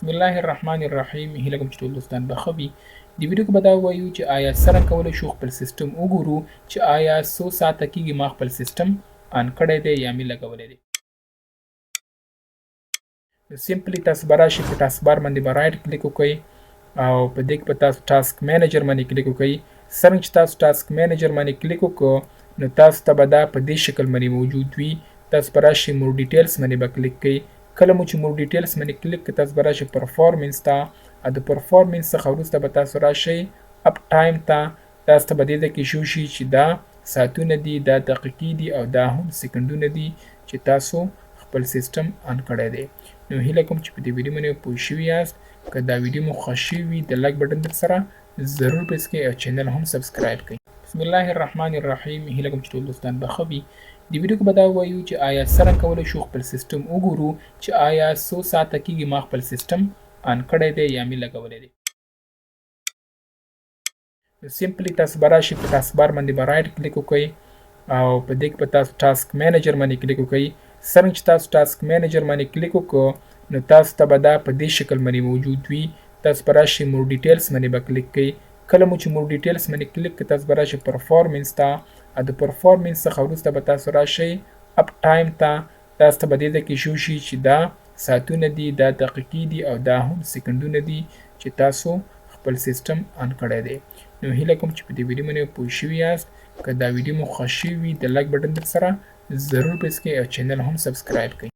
بسم الله الرحمن الرحیم. هیله کوم چې ټول دوستان به ښه وي. د ویډیو کې به دا ووایو چې آیا څرنګه کولی شو خپل سیسټم وګورو چې آیا څو ساعته کېږي ما خپل سیسټم آن کړی دی یا مې لګولی دی. سمپلی تاسو به راشئ په ټاسک بار باندې به رایټ کلیک وکړئ او په دې کې به تاسو ټاسک مینیجر باندې کلیک وکړئ. څرنګه چې تاسو ټاسک مینیجر باندې کلیک وکړو نو تاسو ته به دا په دې شکل باندې موجود وي. تاسو به راشئ مور ډیټیلز باندې به کلیک کړئ. کله مو چې مور ډیټیلز باندې کلیک کړئ تاسو به راشئ پرفارمنس ته او د پرفارمنس څخه وروسته به تاسو راشئ اپ ټایم ته. تاسو ته به دې ځای کې شو شي چې دا ساعتونه دي، دا دقیقې دي او دا هم سکندونه دي چې تاسو خپل سیسټم آن کړی دی. نو هیله کوم چې په دې ویډیو باندې پوه شوي یاست. که دا ویډیو مو خوښ شوي وي د لایک بټن در سره ضرور پریس کړئ او چینل هم سبسکرایب کړئ. بسم الله الرحمن الرحیم. هیله کوم چې ټول دوستان به ښه وي. د ویډیو کې به دا ووایو چې آیا څرنګه کولی شو خپل سیسټم وګورو چې آیا څو ساعته کېږي ما خپل سیسټم آن کړی دی یا مې لګولی دی. سمپلی تاسو به راشئ په ټاسک بار باندې به رایټ کلیک وکړئ او په دې کې به تاسو ټاسک مینیجر باندې کلیک وکړئ. څرنګه چې تاسو ټاسک مینیجر باندې کلیک وکړو نو تاسو ته به دا په دې شکل باندې موجود وي. تاسو به راشئ مور ډیټیلز باندې به کلیک کړئ. کله مو چې مور ډیټیلز باندې کلیک کړئ تاسو به راشئ پرفارمنس ته او د پرفارمنس څخه وروسته به تاسو راشئ اپ ټایم ته. تاسو ته به دې ځای کې شو شي چې دا ساعتونه دي، دا دقیقې دي او دا هم سکندونه دي چې تاسو خپل سیسټم آن کړی دی. نو هیله کوم چې په دې ویډیو باندې پوه شوي یاست. که دا ویډیو مو خوښ شوي وي د لایک بټن در سره ضرور پریس کړئ او چینل هم سبسکرایب کړئ.